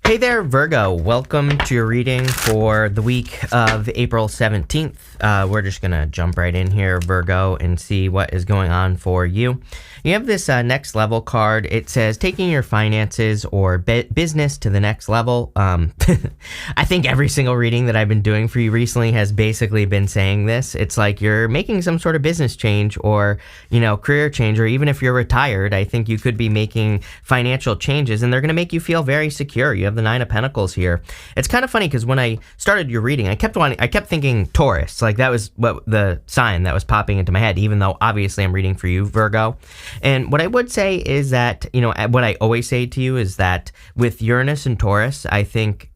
Hey there, Virgo. Welcome to your reading for the week of April 17th. We're just going to jump right in here, Virgo, and see what is going on for you. You have this next level card. It says taking your finances or business to the next level. I think every single reading that I've been doing for you recently has basically been saying this. It's like you're making some sort of business change or, career change, or even if you're retired, I think you could be making financial changes and they're going to make you feel very secure. You have the Nine of Pentacles here. It's kind of funny because when I started your reading, I kept thinking Taurus. Like that was what the sign that was popping into my head, even though obviously I'm reading for you, Virgo. And what I would say is that, what I always say to you is that with Uranus and Taurus, I think,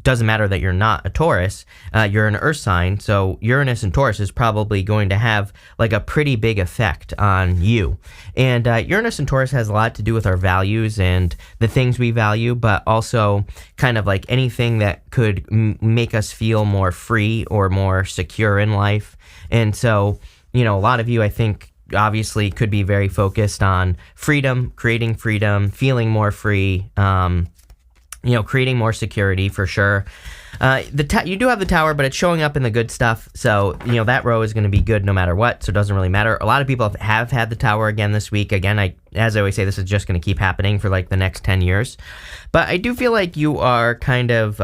doesn't matter that you're not a Taurus, you're an earth sign. So Uranus and Taurus is probably going to have like a pretty big effect on you. And Uranus and Taurus has a lot to do with our values and the things we value, but also kind of like anything that could make us feel more free or more secure in life. And so, a lot of you, I think, obviously could be very focused on freedom, creating freedom, feeling more free, creating more security for sure. You do have the Tower, but it's showing up in the good stuff. So, that row is going to be good no matter what. So it doesn't really matter. A lot of people have had the Tower again this week. Again, as I always say, this is just going to keep happening for like the next 10 years. But I do feel like you are kind of,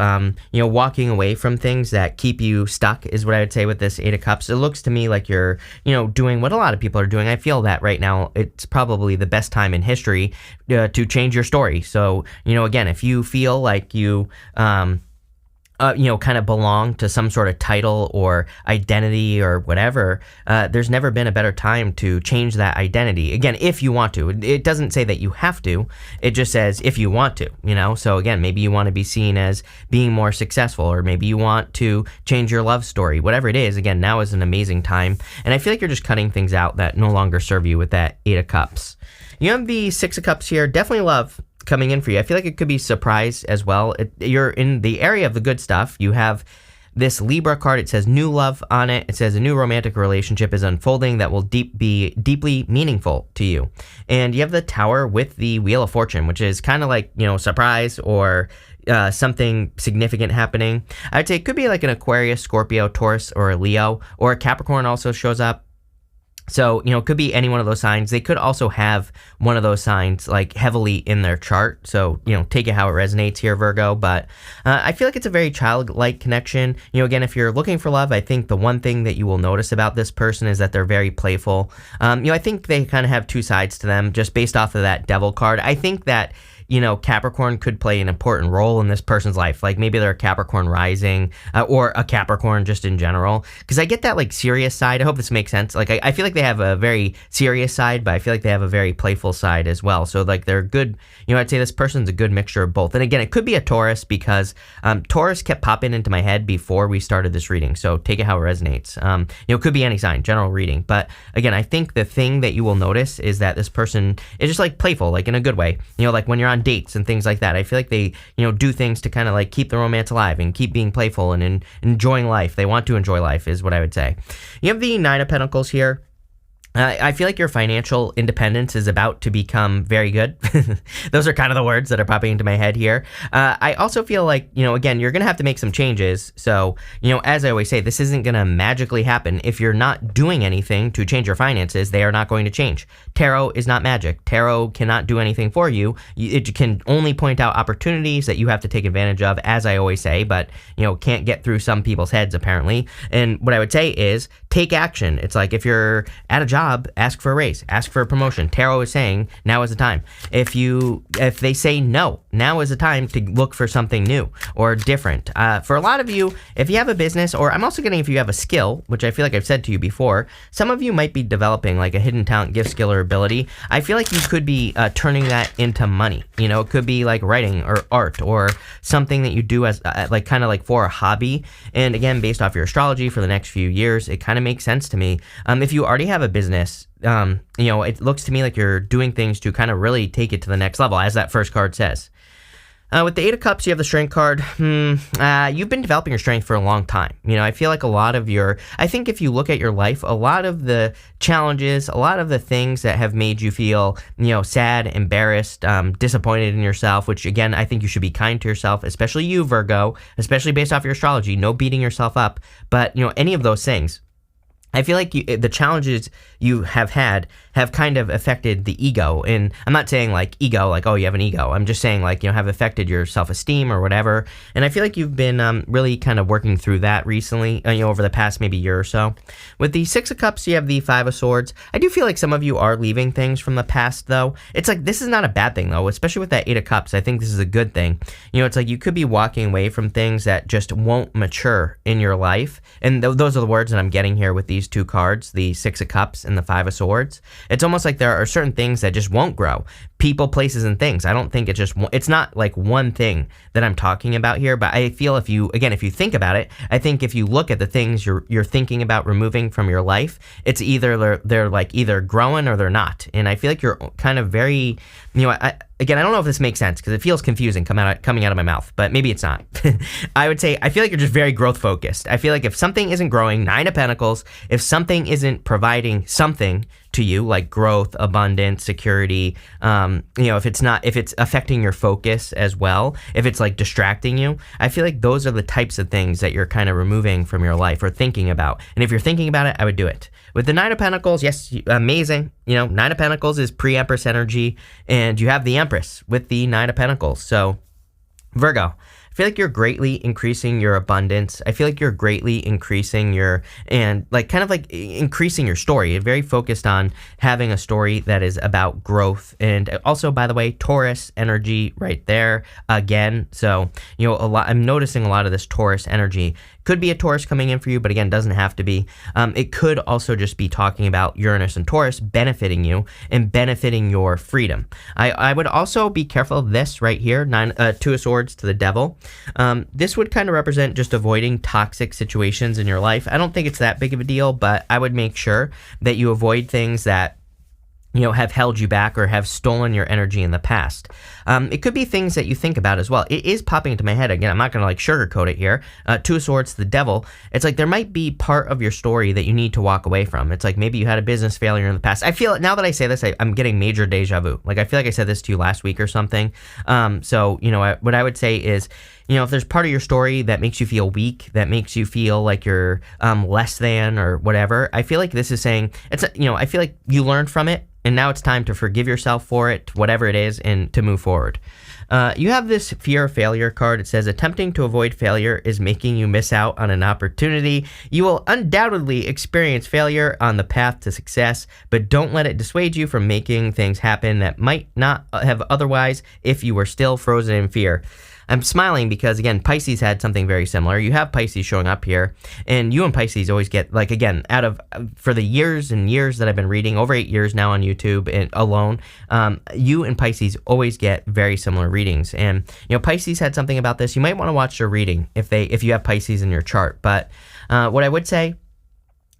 walking away from things that keep you stuck is what I would say with this Eight of Cups. It looks to me like you're, doing what a lot of people are doing. I feel that right now it's probably the best time in history to change your story. So, again, if you feel like you, kind of belong to some sort of title or identity or whatever, there's never been a better time to change that identity. Again, if you want to. It doesn't say that you have to. It just says if you want to, So again, maybe you want to be seen as being more successful, or maybe you want to change your love story. Whatever it is, again, now is an amazing time. And I feel like you're just cutting things out that no longer serve you with that Eight of Cups. You have the Six of Cups here. Definitely love coming in for you. I feel like it could be surprise as well. You're in the area of the good stuff. You have this Libra card. It says new love on it. It says a new romantic relationship is unfolding that will be deeply meaningful to you. And you have the Tower with the Wheel of Fortune, which is kind of like, surprise or something significant happening. I'd say it could be like an Aquarius, Scorpio, Taurus, or a Leo, or a Capricorn also shows up. So, it could be any one of those signs. They could also have one of those signs like heavily in their chart. So, take it how it resonates here, Virgo. But I feel like it's a very childlike connection. Again, if you're looking for love, I think the one thing that you will notice about this person is that they're very playful. I think they kind of have two sides to them just based off of that Devil card. I think that Capricorn could play an important role in this person's life. Like maybe they're a Capricorn rising or a Capricorn just in general. Because I get that like serious side. I hope this makes sense. Like I feel like they have a very serious side, but I feel like they have a very playful side as well. So like they're good. I'd say this person's a good mixture of both. And again, it could be a Taurus because Taurus kept popping into my head before we started this reading. So take it how it resonates. It could be any sign, general reading. But again, I think the thing that you will notice is that this person is just like playful, like in a good way. Like when you're on dates and things like that. I feel like they, do things to kind of like keep the romance alive and keep being playful and enjoying life. They want to enjoy life is what I would say. You have the Nine of Pentacles here. I feel like your financial independence is about to become very good. Those are kind of the words that are popping into my head here. I also feel like, again, you're going to have to make some changes. So, as I always say, this isn't going to magically happen. If you're not doing anything to change your finances, they are not going to change. Tarot is not magic. Tarot cannot do anything for you. It can only point out opportunities that you have to take advantage of, as I always say, but, can't get through some people's heads apparently. And what I would say is take action. It's like if you're at a job, ask for a raise, ask for a promotion. Tarot is saying now is the time. If they say no, now is the time to look for something new or different. For a lot of you, if you have a business, or I'm also getting if you have a skill, which I feel like I've said to you before, some of you might be developing like a hidden talent, gift, skill, or ability. I feel like you could be turning that into money. It could be like writing or art or something that you do as like kind of like for a hobby. And again, based off your astrology for the next few years, it kind of makes sense to me. If you already have a business, it looks to me like you're doing things to kind of really take it to the next level, as that first card says. With the Eight of Cups, you have the Strength card. You've been developing your strength for a long time. I feel like I think if you look at your life, a lot of the challenges, a lot of the things that have made you feel, sad, embarrassed, disappointed in yourself, which again, I think you should be kind to yourself, especially you, Virgo, especially based off your astrology, no beating yourself up. But, any of those things, I feel like the challenges you have had have kind of affected the ego. And I'm not saying like ego, like, oh, you have an ego. I'm just saying like, have affected your self-esteem or whatever. And I feel like you've been really kind of working through that recently, over the past maybe year or so. With the Six of Cups, you have the Five of Swords. I do feel like some of you are leaving things from the past, though. It's like, this is not a bad thing, though, especially with that Eight of Cups. I think this is a good thing. It's like you could be walking away from things that just won't mature in your life. And those are the words that I'm getting here with these two cards, the Six of Cups and the Five of Swords. It's almost like there are certain things that just won't grow. People, places, and things. I don't think it's not like one thing that I'm talking about here, but I feel if you think about it, I think if you look at the things you're thinking about removing from your life, it's either they're like either growing or they're not. And I feel like you're kind of very, I don't know if this makes sense because it feels confusing coming out of my mouth, but maybe it's not. I would say I feel like you're just very growth focused. I feel like if something isn't growing, Nine of Pentacles, if something isn't providing something to you like growth, abundance, security, if it's affecting your focus as well, if it's like distracting you, I feel like those are the types of things that you're kind of removing from your life or thinking about. And if you're thinking about it, I would do it. With the Nine of Pentacles, yes, amazing. Nine of Pentacles is pre-Empress energy, and you have the Empress with the Nine of Pentacles. So, Virgo, I feel like you're greatly increasing your abundance. I feel like you're greatly increasing increasing your story. You're very focused on having a story that is about growth. And also, by the way, Taurus energy right there again. So, I'm noticing a lot of this Taurus energy. Could be a Taurus coming in for you, but again, doesn't have to be. It could also just be talking about Uranus and Taurus benefiting you and benefiting your freedom. I would also be careful of this right here, Two of Swords to the Devil. This would kind of represent just avoiding toxic situations in your life. I don't think it's that big of a deal, but I would make sure that you avoid things that have held you back or have stolen your energy in the past. It could be things that you think about as well. It is popping into my head. Again, I'm not going to sugarcoat it here. Two of Swords to the Devil. It's like there might be part of your story that you need to walk away from. It's like maybe you had a business failure in the past. I feel, now that I say this, I'm getting major deja vu. Like I feel like I said this to you last week or something. What I would say is, if there's part of your story that makes you feel weak, that makes you feel like you're less than or whatever, I feel like this is saying, I feel like you learned from it, and now it's time to forgive yourself for it, whatever it is, and to move forward. You have this Fear of Failure card. It says, attempting to avoid failure is making you miss out on an opportunity. You will undoubtedly experience failure on the path to success, but don't let it dissuade you from making things happen that might not have otherwise if you were still frozen in fear. I'm smiling because, again, Pisces had something very similar. You have Pisces showing up here, and you and Pisces always get, for the years and years that I've been reading, over 8 years now on YouTube and alone, you and Pisces always get very similar readings. And, Pisces had something about this. You might want to watch their reading if you have Pisces in your chart. But what I would say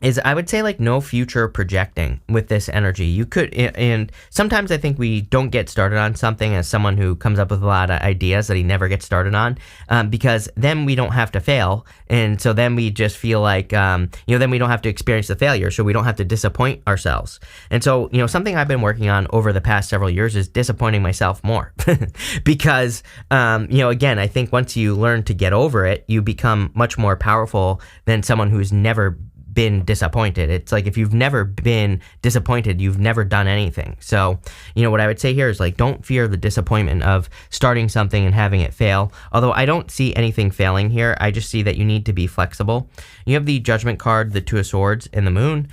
is I would say no future projecting with this energy. You could, and sometimes I think we don't get started on something as someone who comes up with a lot of ideas that he never gets started on, because then we don't have to fail. And so then we just feel like, then we don't have to experience the failure. So we don't have to disappoint ourselves. And so, something I've been working on over the past several years is disappointing myself more because, again, I think once you learn to get over it, you become much more powerful than someone who's never been disappointed. It's like if you've never been disappointed, you've never done anything. So, what I would say here is don't fear the disappointment of starting something and having it fail. Although I don't see anything failing here. I just see that you need to be flexible. You have the Judgment card, the Two of Swords, and the Moon.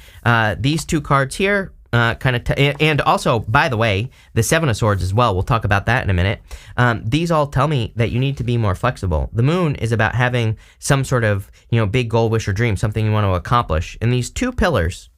These two cards here, and also, by the way, the Seven of Swords as well. We'll talk about that in a minute. These all tell me that you need to be more flexible. The Moon is about having some sort of, big goal, wish, or dream, something you want to accomplish. And these two pillars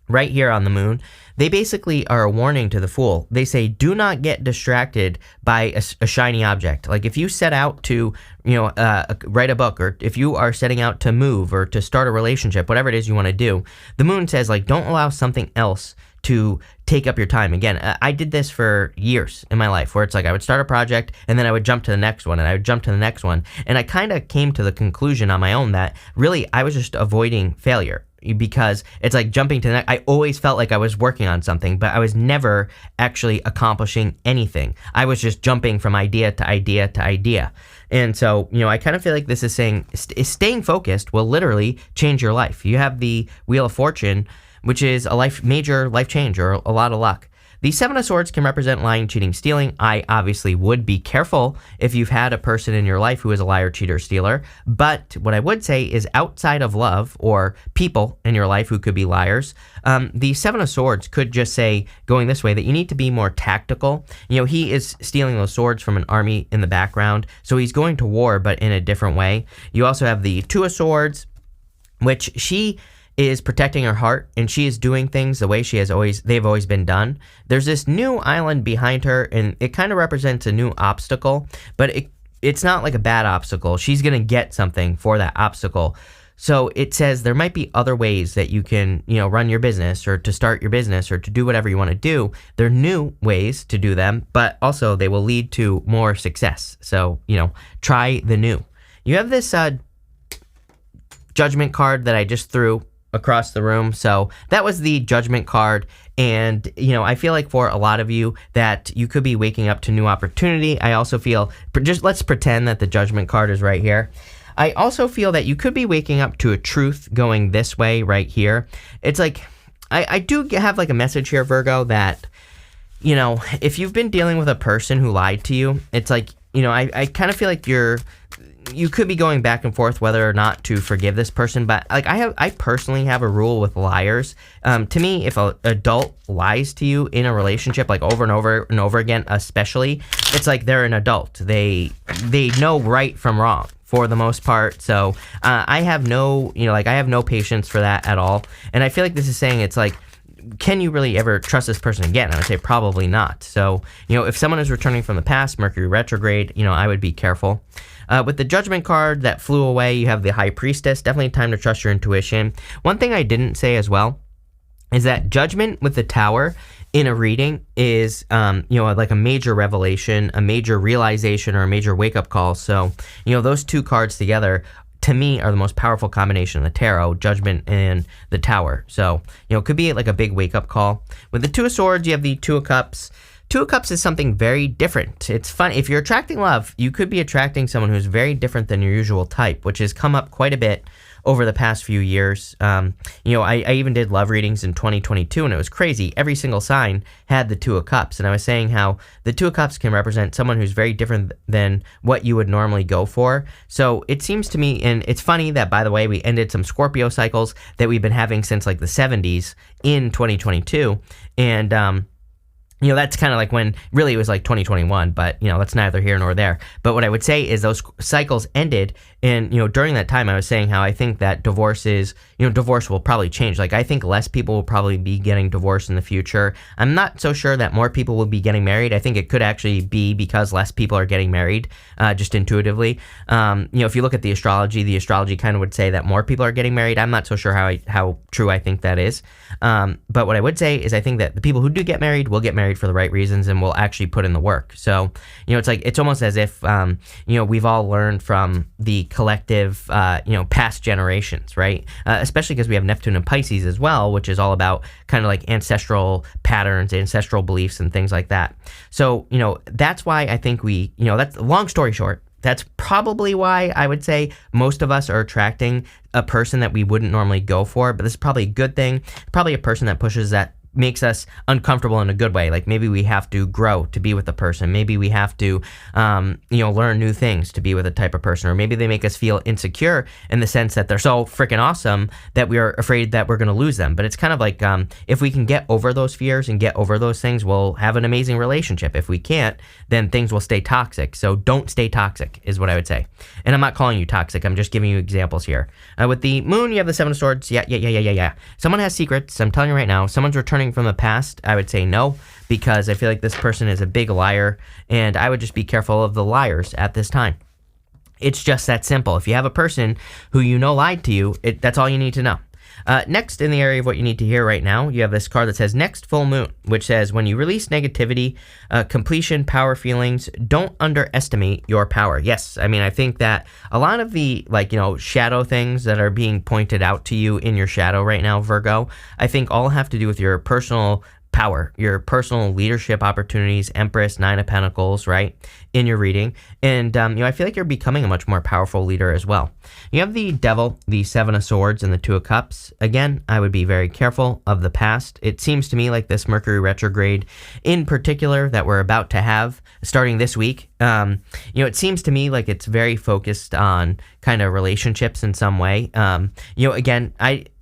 right here on the moon, they basically are a warning to the fool. They say, do not get distracted by a shiny object. Like if you set out to, write a book, or if you are setting out to move or to start a relationship, whatever it is you want to do, the moon says, like, don't allow something else to take up your time. Again, I did this for years in my life, where it's like I would start a project and then I would jump to the next one and I would jump to the next one. And I kind of came to the conclusion on my own that really I was just avoiding failure, because it's like jumping to the next. I always felt like I was working on something, but I was never actually accomplishing anything. I was just jumping from idea to idea to idea. And so, I kind of feel like this is saying staying focused will literally change your life. You have the Wheel of Fortune, which is a major life change or a lot of luck. The Seven of Swords can represent lying, cheating, stealing. I obviously would be careful if you've had a person in your life who is a liar, cheater, stealer. But what I would say is, outside of love or people in your life who could be liars, the Seven of Swords could just say, going this way, that you need to be more tactical. He is stealing those swords from an army in the background, so he's going to war, but in a different way. You also have the Two of Swords, which she is protecting her heart, and she is doing things the way they've always been done. There's this new island behind her, and it kind of represents a new obstacle, but it's not like a bad obstacle. She's going to get something for that obstacle. So it says there might be other ways that you can, run your business, or to start your business, or to do whatever you want to do. They're new ways to do them, but also they will lead to more success. So, try the new. You have this Judgment card that I just threw across the room. So that was the Judgment card. And, I feel like for a lot of you that you could be waking up to new opportunity. I also feel, just let's pretend that the Judgment card is right here. I also feel that you could be waking up to a truth going this way right here. It's like, I do have like a message here, Virgo, that, if you've been dealing with a person who lied to you, it's like, I kind of feel like you could be going back and forth whether or not to forgive this person. But like I personally have a rule with liars. To me, if an adult lies to you in a relationship, like over and over and over again, especially, it's like they're an adult. They know right from wrong for the most part. So I have no, I have no patience for that at all. And I feel like this is saying, it's like, can you really ever trust this person again? I would say probably not. So, if someone is returning from the past, Mercury retrograde, I would be careful. With the Judgment card that flew away, you have the High Priestess. Definitely time to trust your intuition. One thing I didn't say as well is that Judgment with the Tower in a reading is, like a major revelation, a major realization, or a major wake-up call. So, those two cards together, to me, are the most powerful combination of the tarot, Judgment and the Tower. So, it could be like a big wake-up call. With the Two of Swords, you have the Two of Cups. Two of Cups is something very different. It's fun. If you're attracting love, you could be attracting someone who's very different than your usual type, which has come up quite a bit over the past few years. I even did love readings in 2022, and it was crazy. Every single sign had the Two of Cups, and I was saying how the Two of Cups can represent someone who's very different than what you would normally go for. So it seems to me, and it's funny that, by the way, we ended some Scorpio cycles that we've been having since like the 70s in 2022, and that's kind of like when really it was like 2021, but, that's neither here nor there. But what I would say is those cycles ended, and, during that time I was saying how I think that divorce will probably change. Like, I think less people will probably be getting divorced in the future. I'm not so sure that more people will be getting married. I think it could actually be because less people are getting married, just intuitively. If you look at the astrology kind of would say that more people are getting married. I'm not so sure how true I think that is. But what I would say is I think that the people who do get married will get married for the right reasons and will actually put in the work. So, it's almost as if, we've all learned from the collective, past generations, right? Especially because we have Neptune and Pisces as well, which is all about kind of like ancestral patterns, ancestral beliefs, and things like that. So, that's why I think that's long story short. That's probably why I would say most of us are attracting a person that we wouldn't normally go for, but this is probably a good thing. Probably a person that pushes that makes us uncomfortable in a good way. Like maybe we have to grow to be with a person. Maybe we have to, learn new things to be with a type of person. Or maybe they make us feel insecure in the sense that they're so freaking awesome that we are afraid that we're going to lose them. But it's kind of like if we can get over those fears and get over those things, we'll have an amazing relationship. If we can't, then things will stay toxic. So don't stay toxic is what I would say. And I'm not calling you toxic. I'm just giving you examples here. With the moon, you have the Seven of Swords. Yeah. Someone has secrets. I'm telling you right now. Someone's returning from the past. I would say no, because I feel like this person is a big liar, and I would just be careful of the liars at this time. It's just that simple. If you have a person who you know lied to you, that's all you need to know. Next, in the area of what you need to hear right now, you have this card that says Next Full Moon, which says when you release negativity, completion, power feelings, don't underestimate your power. Yes, I mean, I think that a lot of the, shadow things that are being pointed out to you in your shadow right now, Virgo, I think all have to do with your personal power, your personal leadership opportunities, Empress, Nine of Pentacles, right, in your reading. And, I feel like you're becoming a much more powerful leader as well. You have the Devil, the Seven of Swords, and the Two of Cups. Again, I would be very careful of the past. It seems to me like this Mercury retrograde in particular that we're about to have starting this week, it seems to me like it's very focused on kind of relationships in some way. Again,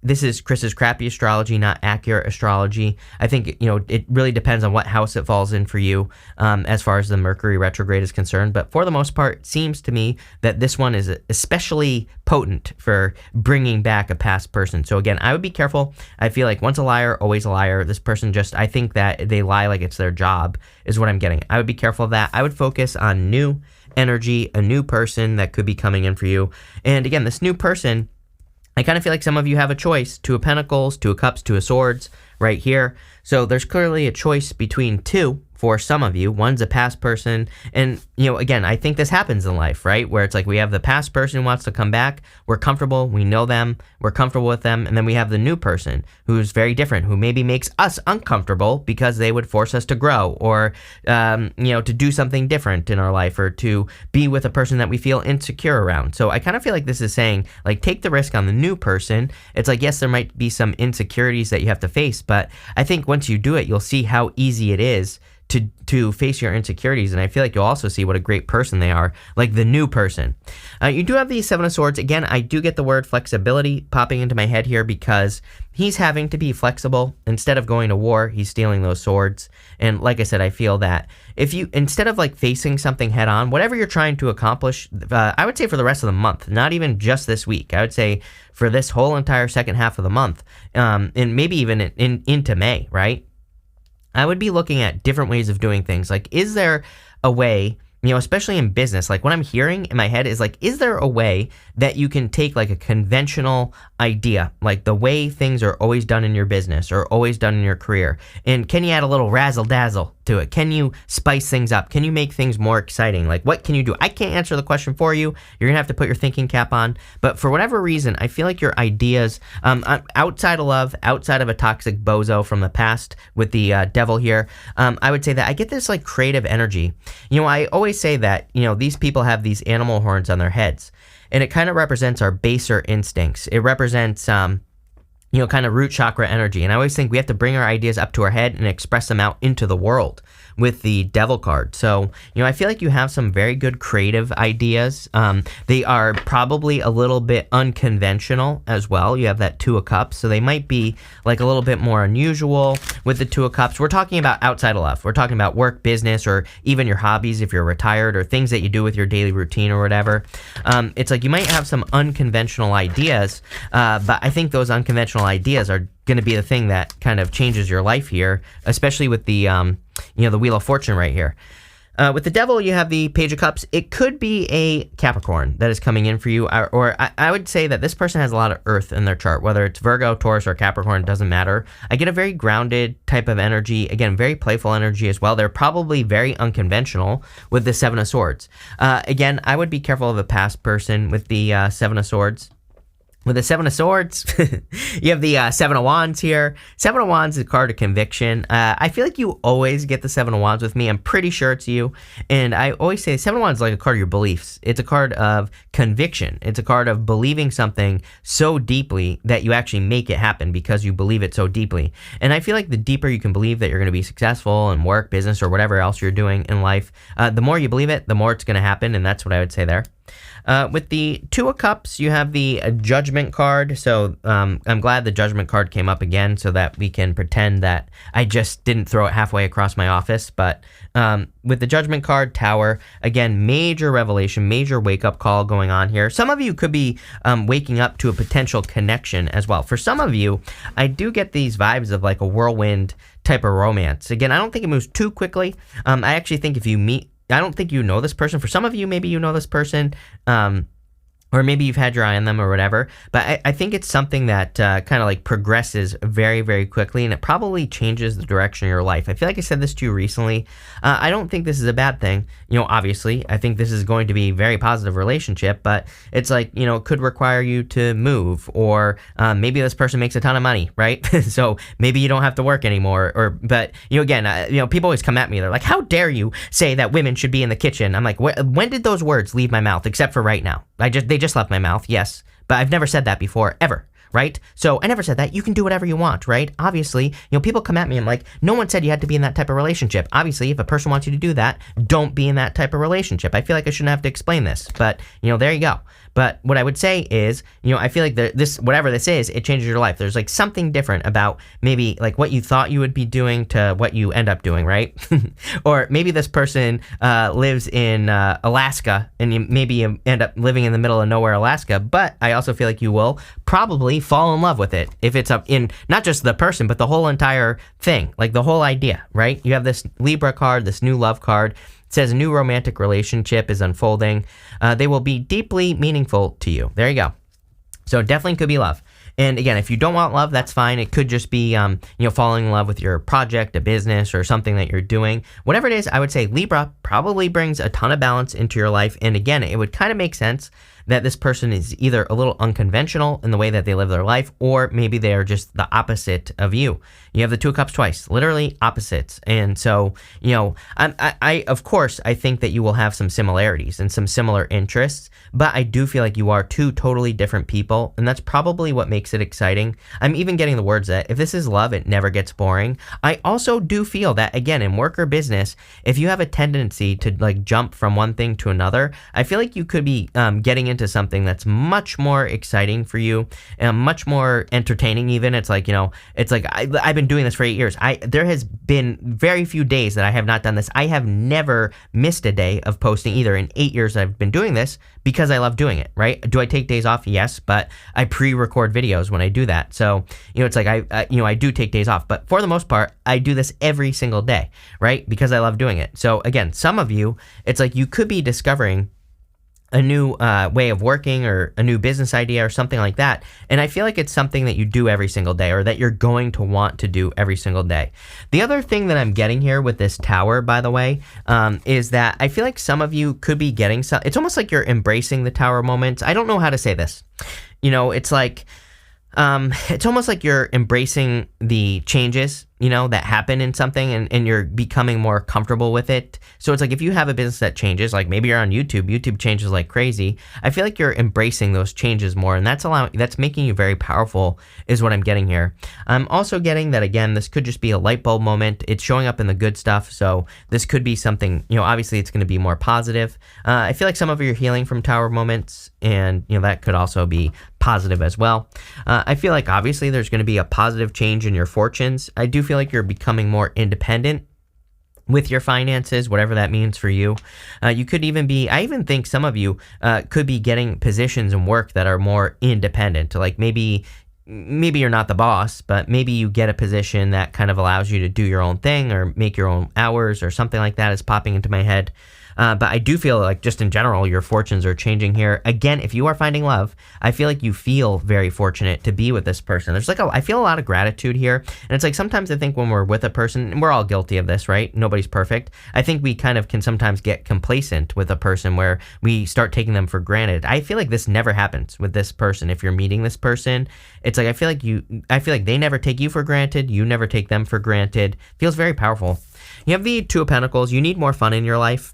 this is Chris's crappy astrology, not accurate astrology. I think, it really depends on what house it falls in for you as far as the Mercury retrograde is concerned. But for the most part, it seems to me that this one is especially potent for bringing back a past person. So again, I would be careful. I feel like once a liar, always a liar. This person I think that they lie like it's their job is what I'm getting. I would be careful of that. I would focus on new energy, a new person that could be coming in for you. And again, this new person, I kind of feel like some of you have a choice. Two of Pentacles, Two of Cups, Two of Swords right here. So there's clearly a choice between two for some of you. One's a past person. And, again, I think this happens in life, right? Where it's like we have the past person who wants to come back. We're comfortable. We know them. We're comfortable with them. And then we have the new person who's very different, who maybe makes us uncomfortable because they would force us to grow or, to do something different in our life or to be with a person that we feel insecure around. So I kind of feel like this is saying, like, take the risk on the new person. It's like, yes, there might be some insecurities that you have to face, but I think once you do it, you'll see how easy it is to face your insecurities, and I feel like you'll also see what a great person they are, like the new person. You do have the Seven of Swords. Again, I do get the word flexibility popping into my head here because he's having to be flexible. Instead of going to war, he's stealing those swords. And like I said, I feel that if you, instead of like facing something head on, whatever you're trying to accomplish, I would say for the rest of the month, not even just this week, I would say for this whole entire second half of the month, and maybe even into May, right? I would be looking at different ways of doing things. Like, is there a way, especially in business, like what I'm hearing in my head is like, is there a way that you can take like a conventional idea, like the way things are always done in your business or always done in your career, and can you add a little razzle dazzle to it? Can you spice things up? Can you make things more exciting? Like, what can you do? I can't answer the question for you. You're gonna have to put your thinking cap on. But for whatever reason, I feel like your ideas, outside of love, outside of a toxic bozo from the past with the devil here, I would say that I get this like creative energy. I always say that, these people have these animal horns on their heads, and it kind of represents our baser instincts. It represents, kind of root chakra energy. And I always think we have to bring our ideas up to our head and express them out into the world with the devil card. So, I feel like you have some very good creative ideas. They are probably a little bit unconventional as well. You have that Two of Cups, so they might be like a little bit more unusual with the Two of Cups. We're talking about outside of love. We're talking about work, business, or even your hobbies if you're retired, or things that you do with your daily routine or whatever. It's like you might have some unconventional ideas, but I think those unconventional ideas are going to be the thing that kind of changes your life here, especially with the the Wheel of Fortune right here. With the devil, you have the Page of Cups. It could be a Capricorn that is coming in for you, or I would say that this person has a lot of earth in their chart, whether it's Virgo, Taurus, or Capricorn, it doesn't matter. I get a very grounded type of energy, again, very playful energy as well. They're probably very unconventional with the Seven of Swords. Again, I would be careful of a past person with the Seven of Swords. With the Seven of Swords, you have the Seven of Wands here. Seven of Wands is a card of conviction. I feel like you always get the Seven of Wands with me. I'm pretty sure it's you. And I always say Seven of Wands is like a card of your beliefs. It's a card of conviction. It's a card of believing something so deeply that you actually make it happen because you believe it so deeply. And I feel like the deeper you can believe that you're going to be successful in work, business, or whatever else you're doing in life, the more you believe it, the more it's going to happen. And that's what I would say there. With the Two of Cups, you have the Judgment card. So I'm glad the Judgment card came up again so that we can pretend that I just didn't throw it halfway across my office. But with the Judgment card, Tower, again, major revelation, major wake-up call going on here. Some of you could be waking up to a potential connection as well. For some of you, I do get these vibes of like a whirlwind type of romance. Again, I don't think it moves too quickly. I actually think if you meet, I don't think you know this person. For some of you, maybe you know this person, or maybe you've had your eye on them or whatever. But I think it's something that kind of like progresses very, very quickly, and it probably changes the direction of your life. I feel like I said this to you recently. I don't think this is a bad thing. You know, obviously, I think this is going to be a very positive relationship, but it's like, you know, it could require you to move, or maybe this person makes a ton of money, right? So maybe you don't have to work anymore. But you know, again, you know, people always come at me. They're like, "How dare you say that women should be in the kitchen?" I'm like, when did those words leave my mouth? Except for right now. They just left my mouth, yes, but I've never said that before, ever, right? So I never said that. You can do whatever you want, right? Obviously, you know, people come at me and like, no one said you had to be in that type of relationship. Obviously, if a person wants you to do that, don't be in that type of relationship. I feel like I shouldn't have to explain this, but, you know, there you go. But what I would say is, you know, I feel like this, whatever this is, it changes your life. There's like something different about maybe like what you thought you would be doing to what you end up doing, right? Or maybe this person lives in Alaska, and maybe you end up living in the middle of nowhere, Alaska. But I also feel like you will probably fall in love with it if it's up in not just the person, but the whole entire thing, like the whole idea, right? You have this Libra card, this new love card. It says a new romantic relationship is unfolding. They will be deeply meaningful to you. There you go. So it definitely could be love. And again, if you don't want love, that's fine. It could just be, you know, falling in love with your project, a business, or something that you're doing. Whatever it is, I would say Libra probably brings a ton of balance into your life. And again, it would kind of make sense that this person is either a little unconventional in the way that they live their life, or maybe they are just the opposite of you. You have the Two of Cups twice, literally opposites. And so, you know, I of course, I think that you will have some similarities and some similar interests, but I do feel like you are two totally different people, and that's probably what makes it exciting. I'm even getting the words that if this is love, it never gets boring. I also do feel that, again, in work or business, if you have a tendency to like jump from one thing to another, I feel like you could be getting into something that's much more exciting for you and much more entertaining even. It's like, you know, it's like I've been doing this for 8 years. There has been very few days that I have not done this. I have never missed a day of posting either in 8 years that I've been doing this because I love doing it, right? Do I take days off? Yes, but I pre-record videos when I do that. So, you know, it's like I do take days off, but for the most part, I do this every single day, right? Because I love doing it. So again, some of you, it's like you could be discovering a new way of working or a new business idea or something like that. And I feel like it's something that you do every single day, or that you're going to want to do every single day. The other thing that I'm getting here with this Tower, by the way, is that I feel like some of you could be getting some, it's almost like you're embracing the Tower moments. I don't know how to say this. You know, it's like, it's almost like you're embracing the changes, you know, that happen in something, and you're becoming more comfortable with it. So it's like if you have a business that changes, like maybe you're on YouTube changes like crazy. I feel like you're embracing those changes more, and that's making you very powerful is what I'm getting here. I'm also getting that, again, this could just be a light bulb moment. It's showing up in the good stuff. So this could be something, you know, obviously it's going to be more positive. I feel like some of you are healing from Tower moments, and, you know, that could also be positive as well. I feel like obviously there's going to be a positive change in your fortunes. I do feel like you're becoming more independent with your finances, whatever that means for you. You could even be, I even think some of you could be getting positions in work that are more independent. Like maybe you're not the boss, but maybe you get a position that kind of allows you to do your own thing or make your own hours or something like that is popping into my head. But I do feel like just in general, your fortunes are changing here. Again, if you are finding love, I feel like you feel very fortunate to be with this person. There's like I feel a lot of gratitude here. And it's like sometimes I think when we're with a person, and we're all guilty of this, right? Nobody's perfect. I think we kind of can sometimes get complacent with a person where we start taking them for granted. I feel like this never happens with this person. If you're meeting this person, it's like I feel like they never take you for granted. You never take them for granted. Feels very powerful. You have the Two of Pentacles. You need more fun in your life.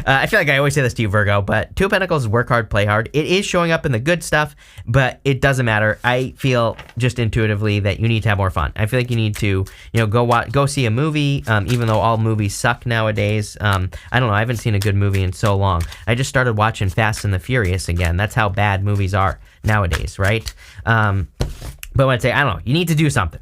I feel like I always say this to you, Virgo, but Two of Pentacles is work hard, play hard. It is showing up in the good stuff, but it doesn't matter. I feel just intuitively that you need to have more fun. I feel like you need to, go see a movie, even though all movies suck nowadays. I don't know. I haven't seen a good movie in so long. I just started watching Fast and the Furious again. That's how bad movies are nowadays, right? But when I say, I don't know, you need to do something.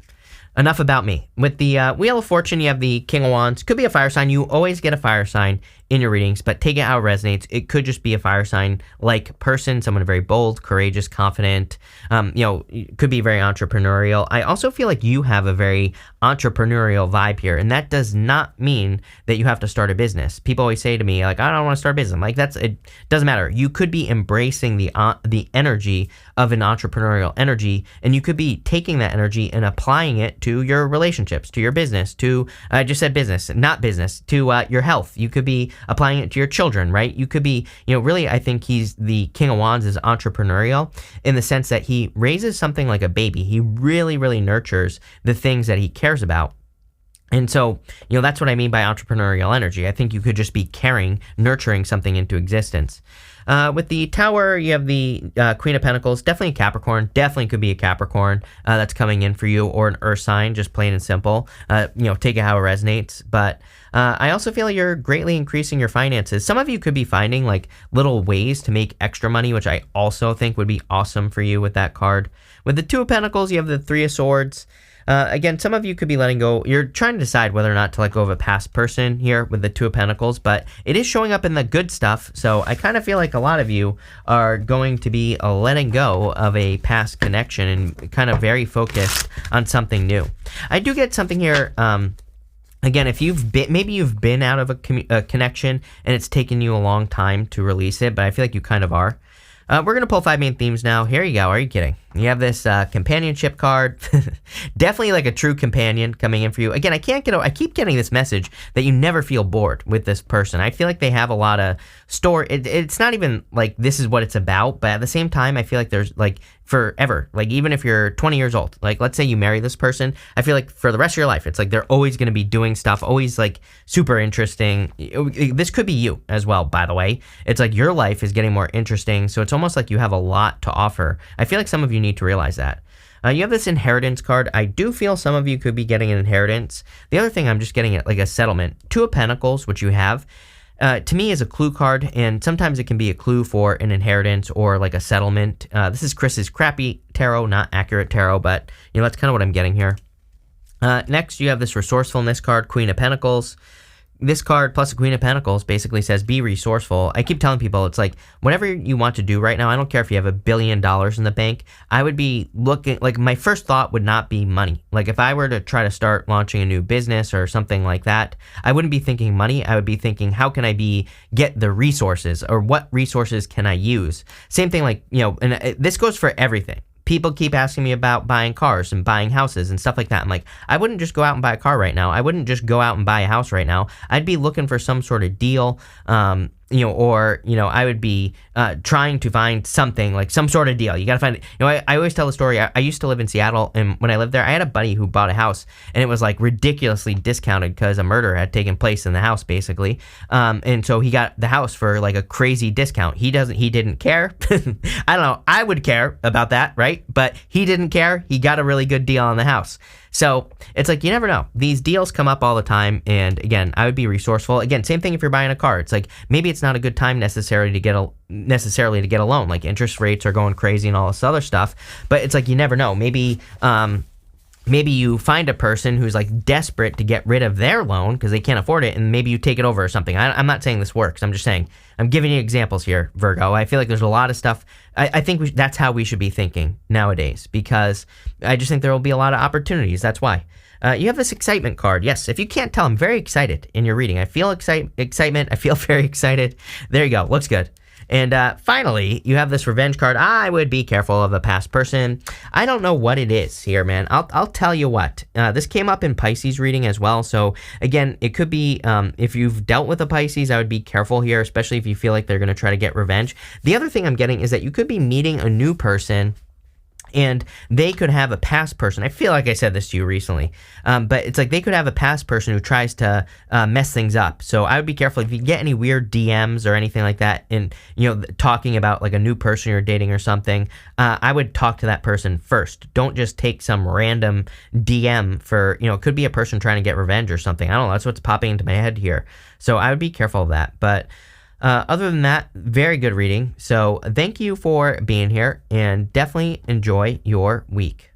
Enough about me. With the Wheel of Fortune, you have the King of Wands. Could be a fire sign. You always get a fire sign in your readings, but take it how it resonates. It could just be a fire sign-like person, someone very bold, courageous, confident. Could be very entrepreneurial. I also feel like you have a very entrepreneurial vibe here, and that does not mean that you have to start a business. People always say to me, like, I don't want to start a business. I'm like, it doesn't matter. You could be embracing the energy of an entrepreneurial energy, and you could be taking that energy and applying it to your relationships, to your business, to, I just said business, not business, to your health. You could be applying it to your children, right? You could be, really, I think he's the King of Wands is entrepreneurial in the sense that he raises something like a baby. He really, really nurtures the things that he cares about. And so, that's what I mean by entrepreneurial energy. I think you could just be nurturing something into existence. With the Tower, you have the Queen of Pentacles, definitely a Capricorn, definitely could be a Capricorn that's coming in for you, or an Earth sign, just plain and simple. Take it how it resonates. But I also feel like you're greatly increasing your finances. Some of you could be finding like little ways to make extra money, which I also think would be awesome for you with that card. With the Two of Pentacles, you have the Three of Swords. Again, some of you could be letting go. You're trying to decide whether or not to let go of a past person here with the Two of Pentacles, but it is showing up in the good stuff. So I kind of feel like a lot of you are going to be letting go of a past connection and kind of very focused on something new. I do get something here. Again, if maybe you've been out of a connection and it's taken you a long time to release it, but I feel like you kind of are. We're going to pull 5 main themes now. Here you go. Are you kidding? You have this companionship card. Definitely like a true companion coming in for you. Again, I keep getting this message that you never feel bored with this person. I feel like they have a lot of story. It's not even like this is what it's about, but at the same time, I feel like there's like forever. Like even if you're 20 years old, like let's say you marry this person, I feel like for the rest of your life, it's like they're always going to be doing stuff, always like super interesting. This could be you as well, by the way. It's like your life is getting more interesting. So it's almost like you have a lot to offer. I feel like some of you need to realize that. You have this inheritance card. I do feel some of you could be getting an inheritance. The other thing I'm just getting at like a settlement. Two of Pentacles, which you have, to me is a clue card, and sometimes it can be a clue for an inheritance or like a settlement. This is Chris's crappy tarot, not accurate tarot, but that's kind of what I'm getting here. Next, you have this resourcefulness card, Queen of Pentacles. This card plus the Queen of Pentacles basically says be resourceful. I keep telling people it's like whatever you want to do right now, I don't care if you have $1 billion in the bank, I would be looking, like my first thought would not be money. Like if I were to try to start launching a new business or something like that, I wouldn't be thinking money. I would be thinking how can I get the resources, or what resources can I use? Same thing like, and this goes for everything. People keep asking me about buying cars and buying houses and stuff like that. I'm like, I wouldn't just go out and buy a car right now. I wouldn't just go out and buy a house right now. I'd be looking for some sort of deal, I would be trying to find something, like some sort of deal. You got to find it. I always tell the story. I used to live in Seattle, and when I lived there, I had a buddy who bought a house, and it was like ridiculously discounted because a murder had taken place in the house, basically. And so he got the house for like a crazy discount. He didn't care. I don't know. I would care about that, right? But he didn't care. He got a really good deal on the house. So it's like, you never know. These deals come up all the time. And again, I would be resourceful. Again, same thing if you're buying a car. It's like, maybe it's not a good time necessarily to get a loan. Like interest rates are going crazy and all this other stuff. But it's like, you never know. Maybe, maybe you find a person who's like desperate to get rid of their loan because they can't afford it, and maybe you take it over or something. I'm not saying this works. I'm just saying, I'm giving you examples here, Virgo. I feel like there's a lot of stuff. I think that's how we should be thinking nowadays, because I just think there will be a lot of opportunities. That's why. You have this excitement card. Yes, if you can't tell, I'm very excited in your reading. I feel excitement. I feel very excited. There you go. Looks good. And finally, you have this revenge card. I would be careful of a past person. I don't know what it is here, man. I'll tell you what. This came up in Pisces reading as well. So again, it could be if you've dealt with a Pisces, I would be careful here, especially if you feel like they're going to try to get revenge. The other thing I'm getting is that you could be meeting a new person, and they could have a past person. I feel like I said this to you recently, but it's like they could have a past person who tries to mess things up. So I would be careful if you get any weird DMs or anything like that, and talking about like a new person you're dating or something. I would talk to that person first. Don't just take some random DM for it could be a person trying to get revenge or something. I don't know. That's what's popping into my head here. So I would be careful of that. But other than that, very good reading. So thank you for being here, and definitely enjoy your week.